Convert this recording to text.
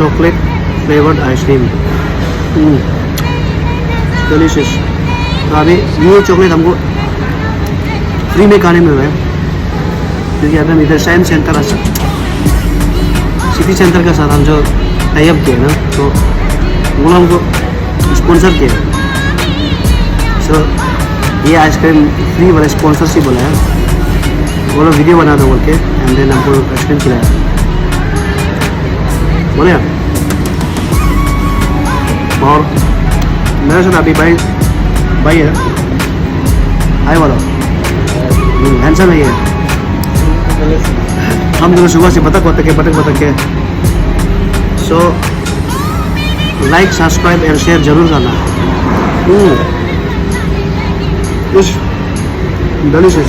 chocolate flavored ice cream. Delicious. तो अभी ये चॉकलेट हमको फ्री में खाने मिल रहा है, क्योंकि अभी हम इधर साइंस सेंटर सिटी सेंटर के साथ हम जो टाई अप किए ना, तो वो हमको स्पॉन्सर किया। सो ये आइसक्रीम फ्री वाला स्पॉन्सरशिप बोला है, वो लोग वीडियो बना दो बोल के, एंड देन हमको आइसक्रीम खिलाया। बोले और मेरे साथ अभी भाई है, हाय बोलो, हैंडसम है ये। हम दोनों सुबह से बतक के। So like subscribe and share जरूर करना। डिलीशियस।